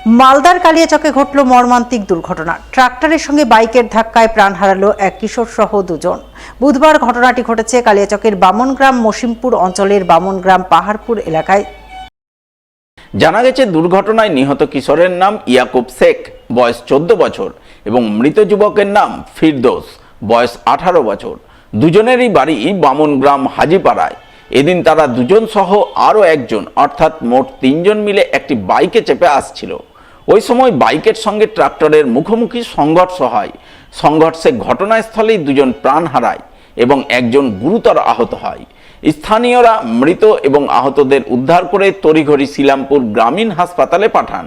মালদার কালিয়াচকে ঘটল মর্মান্তিক দুর্ঘটনা। ট্রাক্টরের সঙ্গে বাইকের ধাক্কায় প্রাণ হারালো এক কিশোর সহ দুজন। বুধবার ঘটনাটি ঘটেছে কালিয়াচকের বামনগ্রাম মসিমপুর অঞ্চলের বামনগ্রাম পাহাড়পুর এলাকায়। জানা গেছে, দুর্ঘটনায় নিহত কিশোরের নাম ইয়াকুব শেখ, বয়স 14 বছর এবং মৃত যুবকের নাম ফিরদৌস, বয়স 18 বছর। দুজনেরই বাড়ি বামনগ্রাম হাজিপাড়ায়। এদিন তারা দুজন সহ আরও একজন অর্থাৎ মোট 3 জন মিলে একটি বাইকে চেপে আসছিল। ওই সময় বাইকের সঙ্গে ট্রাক্টরের মুখোমুখি সংঘর্ষ হয়। সংঘর্ষে ঘটনাস্থলেই দুজন প্রাণ হারায় এবং একজন গুরুতর আহত হয়। স্থানীয়রা মৃত এবং আহতদের উদ্ধার করে তড়িঘড়ি শিলামপুর গ্রামীণ হাসপাতালে পাঠান।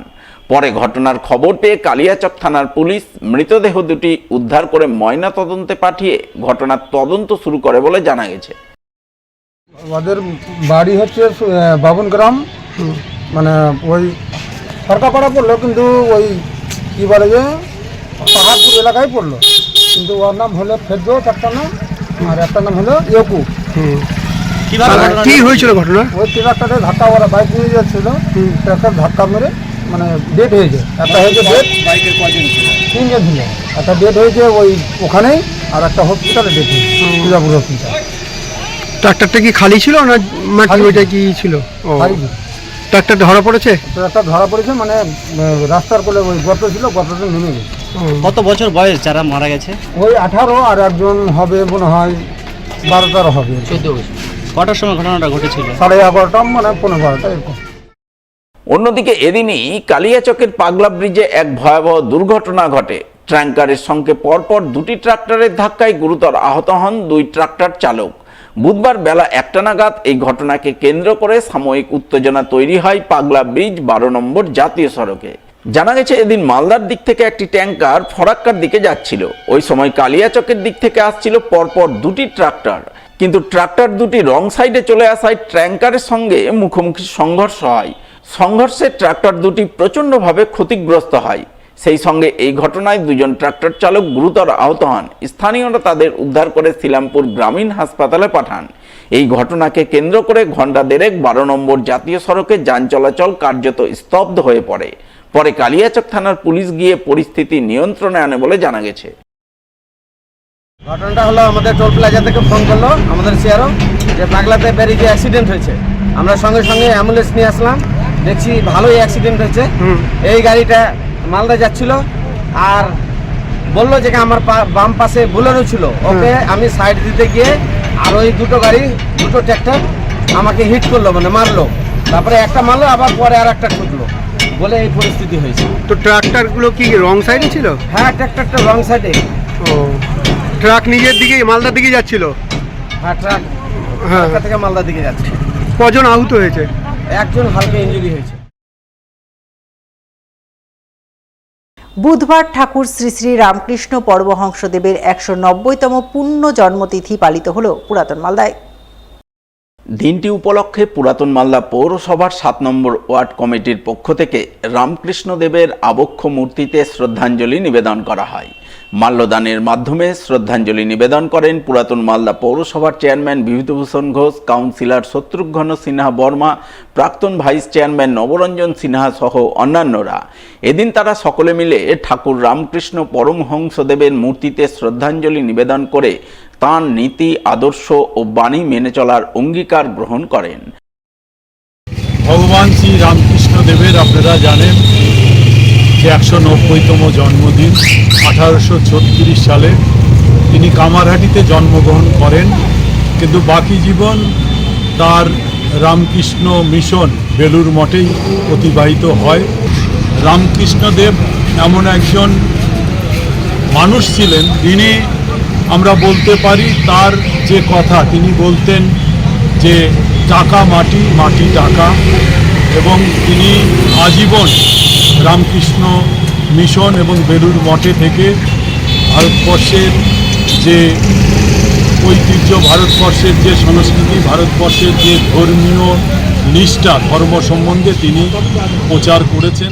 পরে ঘটনার খবর পেয়ে কালিয়াচক থানার পুলিশ মৃতদেহ দুটি উদ্ধার করে ময়না তদন্তে পাঠিয়ে ঘটনার তদন্ত শুরু করে বলে জানা গেছে। আমাদের বাড়ি হচ্ছে বামনগ্রাম, মানে ওই সরকারপাড়া পড়লো, কিন্তু ওই কী বলে যে পাহাড়পুর এলাকায় পড়লো। কিন্তু ওর নাম হলো ফেরদৌস একটা নাম, আর একটা নাম হলো ইয়াকুব। কি হয়েছিল ঘটনা? ওই ট্রাক্টরে ধাক্কা, ওরা বাইক নিয়ে যাচ্ছিল, ট্রাক্টর ধাক্কা মেরে মানে ডেড হয়েছে। একটা হয়েছে ডেড, বাইকের কজন ছিল? 3 জন ছিল। একটা ডেড হয়েছে ওই ওখানেই, আর একটা হসপিটালে ডেড হয়েছে, তুলাপুর হসপিটাল। ট্রাক্টরটা কি খালি ছিল না মাটি ওইটা কি ছিল? ট্রাক্টর ধরা পড়েছে? ট্রাক্টর ধরা পড়েছে, মানে রাস্তার কোলে ওই গর্ত ছিল, গর্তটা নেমে গেছে। কত বছর বয়স যারা মারা গেছে? ওই 18, আর একজন হবে মনে হয় 12-13 হবে। 14 বছর। কটার সময় ঘটনাটা ঘটেছিল? 11:30 মানে 15-12 এরকম। অন্যদিকে এদিনই কালিয়াচকের পাগলা ব্রিজে এক ভয়াবহ দুর্ঘটনা ঘটে। ট্যাঙ্কারের সঙ্গে পরপর দুটি ট্রাক্টরের ধাক্কায় গুরুতর আহত হন 2 ট্রাক্টর চালক। বুধবার বেলা 1টা নাগাদ এই ঘটনাকে কেন্দ্র করে সাময়িক উত্তেজনা তৈরি হয় পাগলা ব্রিজ 12 নম্বর জাতীয় সড়কে। জানা গেছে, এদিন মালদার দিক থেকে একটি ট্যাঙ্কার ফরাক্কার দিকে যাচ্ছিল। ওই সময় কালিয়াচকের দিক থেকে আসছিল পরপর দুটি ট্রাক্টর, কিন্তু ট্রাক্টর দুটি রং সাইডে চলে আসায় ট্যাঙ্কারের সঙ্গে মুখোমুখি সংঘর্ষ হয়। সংঘর্ষে ট্রাক্টর দুটি প্রচণ্ডভাবে ক্ষতিগ্রস্ত হয়। সেই সঙ্গে এই ঘটনায় 2 জন ট্রাক্টর চালক গুরুতর আহত হন। স্থানীয়রা তাদের উদ্ধার করে শিলামপুর গ্রামীণ হাসপাতালে পাঠান। এই ঘটনাকে কেন্দ্র করে ঘণ্টা দেড়েক 12 নম্বর জাতীয় সড়কে যান চলাচল কার্যত স্তব্ধ হয়ে পড়ে। পরে কালিয়াচক থানার পুলিশ গিয়ে পরিস্থিতি নিয়ন্ত্রণে আনে বলে জানা গেছে। ঘটনাটা হলো, আমাদের টোল প্লাজা থেকে ফোন করলো আমাদের সিআরও যে পাগলাতে ব্যারিজে অ্যাক্সিডেন্ট হয়েছে। আমরা সঙ্গে সঙ্গে অ্যাম্বুলেন্স নিয়ে আসলাম, দেখছি ভালোই অ্যাক্সিডেন্ট হয়েছে। এই গাড়িটা মালদা যাচ্ছিল, আর বললো যে আমার বাম পাশে বুলেরো ছিল, ওকে আমি সাইড দিতে গিয়ে আর ওই দুটো গাড়ি, দুটো ট্র্যাক্টর আমাকে হিট করলো, মানে মারলো। তারপরে একটা মারলো, আবার পরে আর একটা ঠুকলো, বলে এই পরিস্থিতি হয়েছে। তো ট্রাক্টরগুলো কি রং সাইডে ছিল? হ্যাঁ, ট্র্যাক্টরটা রং সাইডে। ও, ট্রাক নিজের দিকে মালদার দিকে যাচ্ছিল? হ্যাঁ, ট্রাক থেকে মালদার দিকে যাচ্ছে। কজন আহত হয়েছে? একজন হালকা ইনজুরি হয়েছে। বুধবার ঠাকুর শ্রী শ্রী রামকৃষ্ণ পরমহংসদেবের 190তম পূর্ণ জন্মতিথি পালিত হল পুরাতন মালদায়। দিনটি উপলক্ষে পুরাতন মালদা পৌরসভার 7 নম্বর ওয়ার্ড কমিটির পক্ষ থেকে রামকৃষ্ণ দেবের আবক্ষ মূর্তিতে শ্রদ্ধাঞ্জলি নিবেদন করা হয়। মাল্যদানের মাধ্যমে শ্রদ্ধাঞ্জলি নিবেদন করেন পুরাতন মালদা পৌরসভার চেয়ারম্যান বিভূতিভূষণ ঘোষ, কাউন্সিলর শত্রুঘ্ন সিনহা বর্মা, প্রাক্তন ভাইস চেয়ারম্যান নবরঞ্জন সিনহা সহ অন্যান্যরা। এদিন তারা সকলে মিলে ঠাকুর রামকৃষ্ণ পরমহংসদেবের মূর্তিতে শ্রদ্ধাঞ্জলি নিবেদন করে তাঁর নীতি, আদর্শ ও বাণী মেনে চলার অঙ্গীকার গ্রহণ করেন। ভগবান শ্রী রামকৃষ্ণ দেবের আপনারা জানেন যে 190তম জন্মদিন। 1836 সালে তিনি কামারহাটিতে জন্মগ্রহণ করেন, কিন্তু বাকি জীবন তার রামকৃষ্ণ মিশন বেলুর মঠেই অতিবাহিত হয়। রামকৃষ্ণদেব এমন একজন মানুষ ছিলেন, তিনি আমরা বলতে পারি তার যে কথা তিনি বলতেন যে টাকা মাটি, মাটি টাকা, এবং তিনি আজীবন রামকৃষ্ণ মিশন এবং বেলুর মঠে থেকে ভারতবর্ষের যে ঐতিহ্য, ভারতবর্ষের যে সংস্কৃতি, ভারতবর্ষের যে ধর্মীয় নিষ্ঠা, ধর্ম সম্বন্ধে তিনি প্রচার করেছেন।